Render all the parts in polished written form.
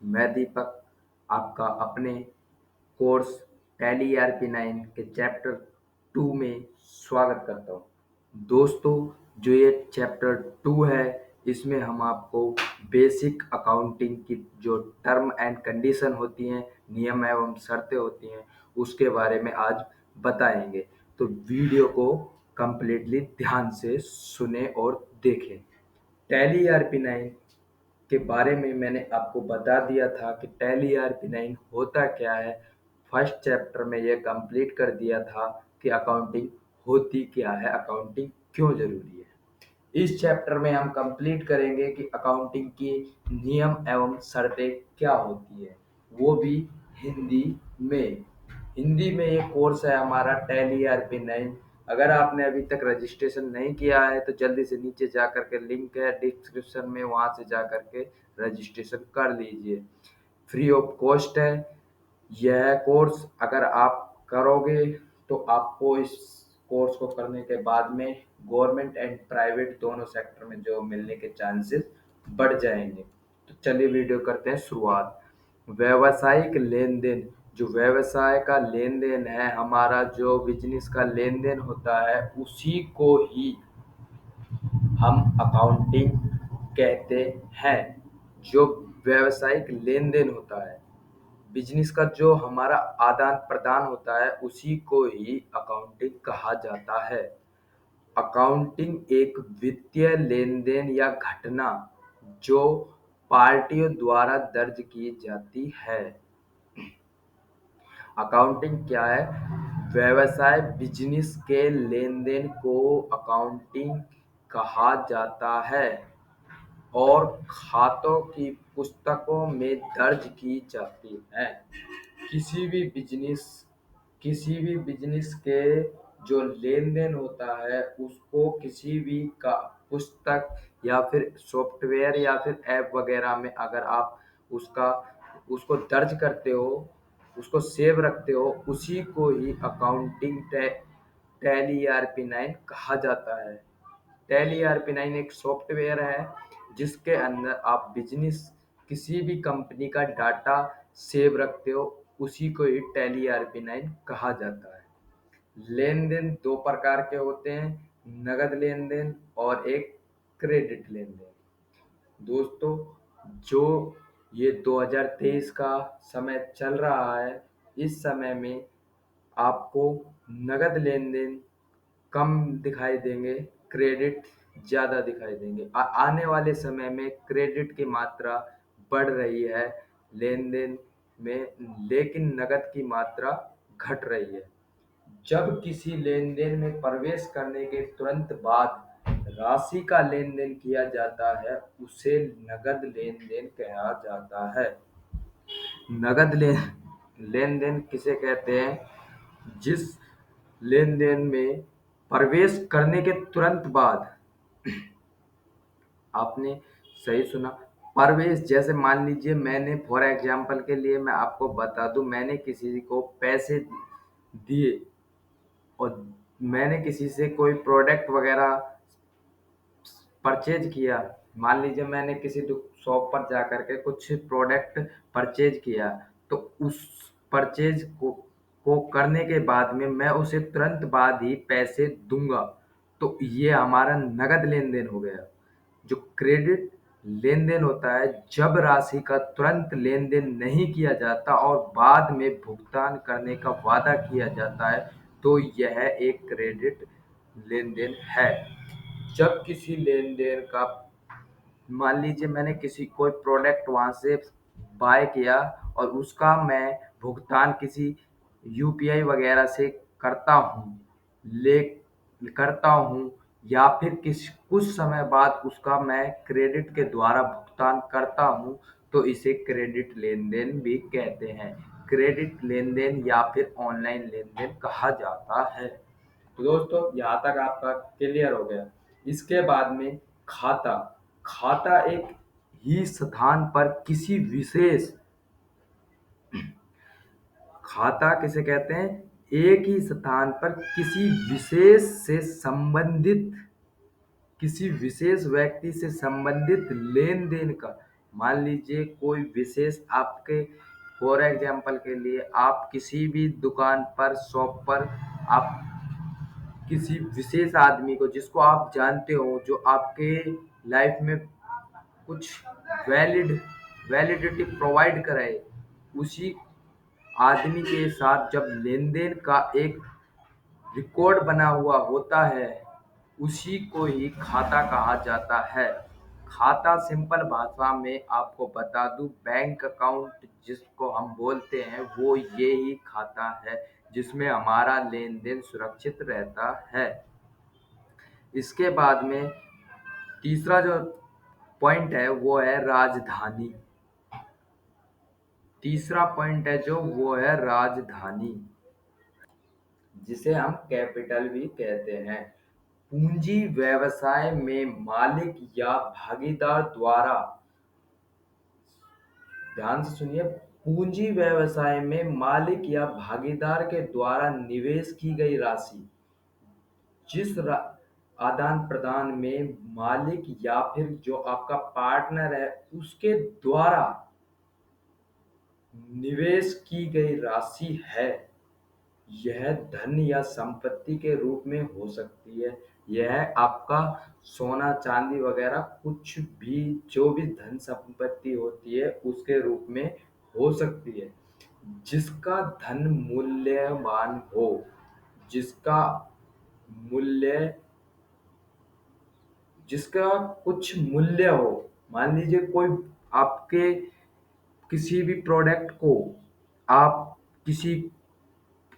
मैं दीपक आपका अपने कोर्स टैली ERP9 के चैप्टर 2 में स्वागत करता हूँ। दोस्तों, जो ये चैप्टर 2 है, इसमें हम आपको बेसिक अकाउंटिंग की जो टर्म एंड कंडीशन होती हैं, नियम एवं शर्तें होती हैं, उसके बारे में आज बताएंगे। तो वीडियो को कंप्लीटली ध्यान से सुने और देखें। टैली ERP9 के बारे में मैंने आपको बता दिया था कि टैली ERP9 होता क्या है। फर्स्ट चैप्टर में ये कंप्लीट कर दिया था कि अकाउंटिंग होती क्या है, अकाउंटिंग क्यों जरूरी है। इस चैप्टर में हम कंप्लीट करेंगे कि अकाउंटिंग की नियम एवं शर्तें क्या होती है, वो भी हिंदी में। हिंदी में ये कोर्स है हमारा टैली ERP9। अगर आपने अभी तक रजिस्ट्रेशन नहीं किया है तो जल्दी से नीचे जा कर के लिंक है डिस्क्रिप्शन में, वहाँ से जा कर के रजिस्ट्रेशन कर लीजिए। फ्री ऑफ कॉस्ट है यह कोर्स। अगर आप करोगे तो आपको इस कोर्स को करने के बाद में गवर्नमेंट एंड प्राइवेट दोनों सेक्टर में जॉब मिलने के चांसेस बढ़ जाएंगे। तो चलिए वीडियो करते हैं शुरुआत। व्यावसायिक लेन देन, जो व्यवसाय का लेन देन है, हमारा जो बिजनेस का लेन देन होता है, उसी को ही हम अकाउंटिंग कहते हैं। जो व्यावसायिक लेन देन होता है, बिजनेस का जो हमारा आदान प्रदान होता है, उसी को ही अकाउंटिंग कहा जाता है। अकाउंटिंग एक वित्तीय लेन देन या घटना जो पार्टियों द्वारा दर्ज की जाती है। अकाउंटिंग क्या है? व्यवसाय बिजनेस के लेन देन को अकाउंटिंग कहा जाता है और खातों की पुस्तकों में दर्ज की जाती है। किसी भी बिजनेस किसी भी बिजनेस के जो लेन देन होता है, उसको किसी भी का पुस्तक या फिर सॉफ्टवेयर या फिर ऐप वगैरह में अगर आप उसका उसको दर्ज करते हो, उसको सेव रखते हो, उसी को ही अकाउंटिंग टैली ERP9 कहा जाता है। टैली ERP9 एक सॉफ्टवेयर है जिसके अंदर आप बिजनेस किसी भी कंपनी का डाटा सेव रखते हो, उसी को ही टैली ERP9 कहा जाता है। लेन देन दो प्रकार के होते हैं, नगद लेन देन और एक क्रेडिट लेन देन। दोस्तों, जो ये 2023 का समय चल रहा है, इस समय में आपको नगद लेन देन कम दिखाई देंगे, क्रेडिट ज़्यादा दिखाई देंगे। आने वाले समय में क्रेडिट की मात्रा बढ़ रही है लेन देन में, लेकिन नगद की मात्रा घट रही है। जब किसी लेन देन में प्रवेश करने के तुरंत बाद राशि का लेन देन किया जाता है, उसे नगद लेन देन कहा जाता है। नगद लेन देन किसे कहते हैं? जिस लेन देन में प्रवेश करने के तुरंत बाद, आपने सही सुना, प्रवेश। जैसे मान लीजिए, मैंने फॉर एग्जाम्पल के लिए मैं आपको बता दूं, मैंने किसी को पैसे दिए और मैंने किसी से कोई प्रोडक्ट वगैरह परचेज किया। मान लीजिए मैंने किसी शॉप पर जा करके कुछ प्रोडक्ट परचेज किया, तो उस परचेज को करने के बाद में मैं उसे तुरंत बाद ही पैसे दूंगा, तो ये हमारा नगद लेन देन हो गया। जो क्रेडिट लेन देन होता है, जब राशि का तुरंत लेन देन नहीं किया जाता और बाद में भुगतान करने का वादा किया जाता है, तो यह एक क्रेडिट लेन देन है। जब किसी लेन देन का, मान लीजिए मैंने किसी कोई प्रोडक्ट वहाँ से बाय किया और उसका मैं भुगतान किसी यूपीआई वगैरह से करता हूँ, ले करता हूँ, या फिर कुछ समय बाद उसका मैं क्रेडिट के द्वारा भुगतान करता हूँ, तो इसे क्रेडिट लेन देन भी कहते हैं। क्रेडिट लेन देन या फिर ऑनलाइन लेन देन कहा जाता है। तो दोस्तों, यहाँ तक आपका क्लियर हो गया। इसके बाद में खाता। खाता एक ही स्थान पर किसी विशेष, खाता किसे कहते हैं? एक ही स्थान पर किसी विशेष से संबंधित, किसी विशेष व्यक्ति से संबंधित लेन देन का मान लीजिए कोई विशेष आपके, फॉर एग्जाम्पल के लिए आप किसी भी दुकान पर, शॉप पर, आप किसी विशेष आदमी को जिसको आप जानते हो, जो आपके लाइफ में कुछ वैलिडिटी प्रोवाइड करे, उसी आदमी के साथ जब लेन देन का एक रिकॉर्ड बना हुआ होता है, उसी को ही खाता कहा जाता है। खाता सिंपल भाषा में आपको बता दूं, बैंक अकाउंट जिसको हम बोलते हैं वो ये ही खाता है जिसमें हमारा लेन देन सुरक्षित रहता है। इसके बाद में तीसरा जो पॉइंट है वो है राजधानी। तीसरा पॉइंट है जो वो है राजधानी, जिसे हम कैपिटल भी कहते हैं। पूंजी व्यवसाय में मालिक या भागीदार द्वारा, ध्यान से सुनिए, पूंजी व्यवसाय में मालिक या भागीदार के द्वारा निवेश की गई राशि, आदान प्रदान में मालिक या फिर जो आपका पार्टनर है उसके द्वारा निवेश की गई राशि है, यह धन या संपत्ति के रूप में हो सकती है। यह आपका सोना चांदी वगैरह कुछ भी, जो भी धन संपत्ति होती है उसके रूप में हो सकती है, जिसका धन मूल्यवान हो, जिसका मूल्य, जिसका कुछ मूल्य हो। मान लीजिए कोई आपके किसी भी प्रोडक्ट को, आप किसी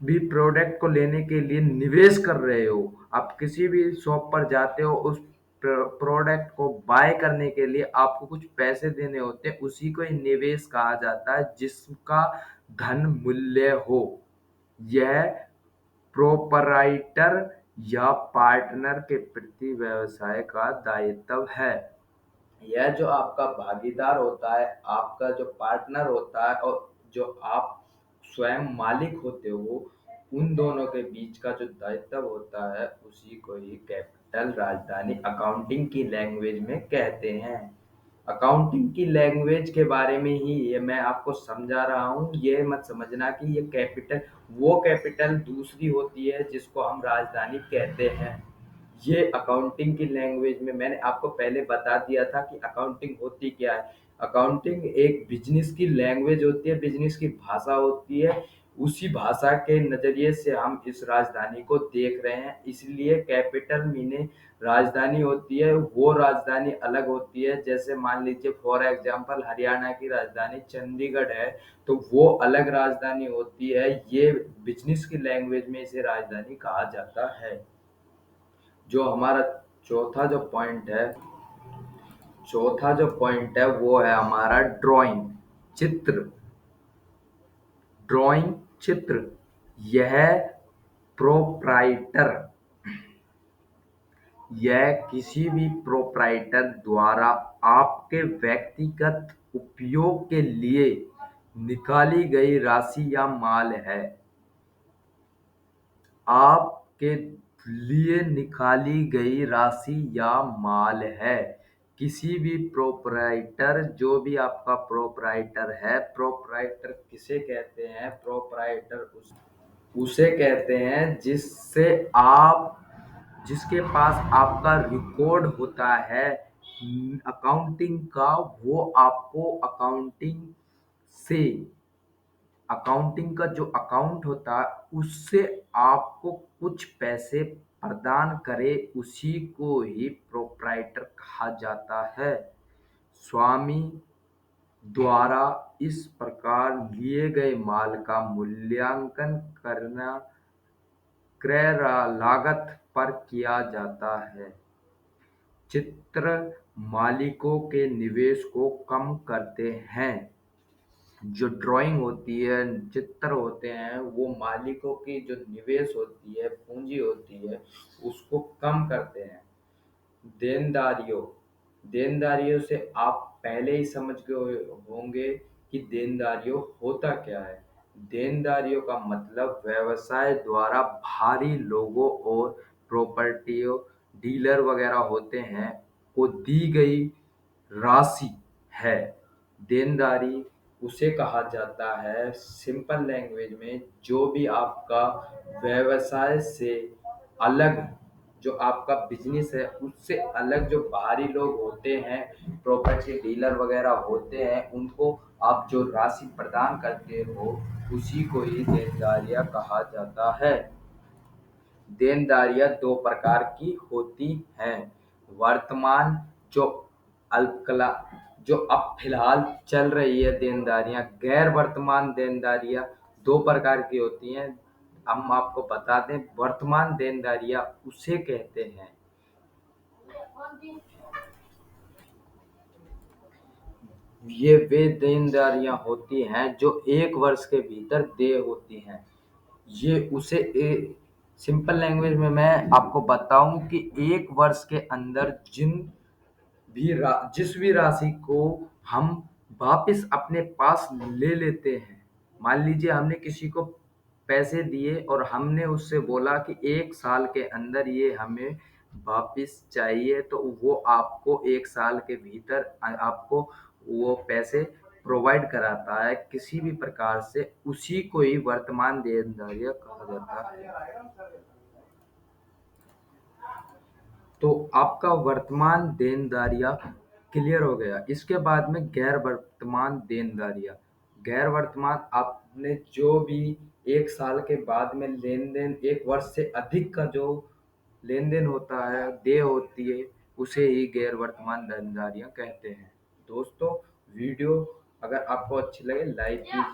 भी प्रोडक्ट को लेने के लिए निवेश कर रहे हो, आप किसी भी शॉप पर जाते हो, उस प्रोडक्ट को बाय करने के लिए आपको कुछ पैसे देने होते हैं, उसी को ही निवेश कहा जाता है, जिसका धन मूल्य हो। यह प्रोपराइटर या पार्टनर के प्रति व्यवसाय का दायित्व है। यह जो आपका भागीदार होता है, आपका जो पार्टनर होता है, और जो आप स्वयं मालिक होते हो, उन दोनों के बीच का जो दायित्व होता है उसी को ही कैपिटल, राजधानी अकाउंटिंग की लैंग्वेज में कहते हैं। अकाउंटिंग की लैंग्वेज के बारे में ही ये मैं आपको समझा रहा हूँ। ये मत समझना कि ये कैपिटल, वो कैपिटल दूसरी होती है जिसको हम राजधानी कहते हैं। ये अकाउंटिंग की लैंग्वेज में मैंने आपको पहले बता दिया था कि अकाउंटिंग होती क्या है। अकाउंटिंग एक बिजनेस की लैंग्वेज होती है, बिजनेस की भाषा होती है। उसी भाषा के नजरिए से हम इस राजधानी को देख रहे हैं, इसलिए कैपिटल मीनिंग राजधानी होती है, वो राजधानी अलग होती है। जैसे मान लीजिए फॉर एग्जांपल हरियाणा की राजधानी चंडीगढ़ है, तो वो अलग राजधानी होती है। ये बिजनेस की लैंग्वेज में इसे राजधानी कहा जाता है। जो हमारा चौथा जो पॉइंट है, चौथा जो पॉइंट है वो है हमारा ड्राइंग, चित्र। ड्राइंग, चित्र, यह प्रोप्राइटर, यह किसी भी प्रोप्राइटर द्वारा आपके व्यक्तिगत उपयोग के लिए निकाली गई राशि या माल है। आपके लिए निकाली गई राशि या माल है। किसी भी प्रोप्राइटर, जो भी आपका प्रोप्राइटर है, प्रोप्राइटर किसे कहते हैं? प्रोप्राइटर उसे कहते हैं जिससे आप, जिसके पास आपका रिकॉर्ड होता है अकाउंटिंग का, वो आपको से अकाउंटिंग का जो अकाउंट होता है उससे आपको कुछ पैसे प्रदान करे, उसी को ही प्रोप्राइटर कहा जाता है। स्वामी द्वारा इस प्रकार लिए गए माल का मूल्यांकन करना क्रय लागत पर किया जाता है। चित्र मालिकों के निवेश को कम करते हैं। जो ड्राइंग होती है, चित्र होते हैं, वो मालिकों की जो निवेश होती है, पूंजी होती है, उसको कम करते हैं। देनदारियों, देनदारियों से आप पहले ही समझ गए होंगे कि देनदारियों होता क्या है। देनदारियों का मतलब व्यवसाय द्वारा भारी लोगों और प्रॉपर्टियों, डीलर वगैरह होते हैं, को दी गई राशि है। देनदारी उसे कहा जाता है सिंपल लैंग्वेज में, जो भी आपका व्यवसाय से अलग, जो आपका बिजनेस है उससे अलग जो बाहरी लोग होते हैं, प्रॉपर्टी डीलर वगैरह होते हैं, उनको आप जो राशि प्रदान करते हो उसी को ही देनदारियां कहा जाता है। देनदारियां दो प्रकार की होती हैं। वर्तमान जो अल्पकला जो अब फिलहाल चल रही है देनदारियां, गैर वर्तमान देनदारियां दो प्रकार की होती हैं। हम आपको बता दें, वर्तमान देनदारियां उसे कहते हैं, ये वे देनदारियां होती हैं जो एक वर्ष के भीतर देय होती हैं। ये उसे सिंपल लैंग्वेज में मैं आपको बताऊं कि एक वर्ष के अंदर जिस भी राशि को हम वापस अपने पास ले लेते हैं। मान लीजिए हमने किसी को पैसे दिए और हमने उससे बोला कि 1 साल के अंदर ये हमें वापस चाहिए, तो वो आपको 1 साल के भीतर आपको वो पैसे प्रोवाइड कराता है किसी भी प्रकार से, उसी को ही वर्तमान देनदारियां कहा जाता है। तो आपका वर्तमान देनदारियां क्लियर हो गया। इसके बाद में गैर वर्तमान देनदारियां। गैर वर्तमान, आपने जो भी 1 साल के बाद में लेन देन, 1 वर्ष से अधिक का जो लेन देन होता है, देय होती है, उसे ही गैर वर्तमान देनदारियां कहते हैं। दोस्तों, वीडियो अगर आपको अच्छी लगे लाइक कीजिए।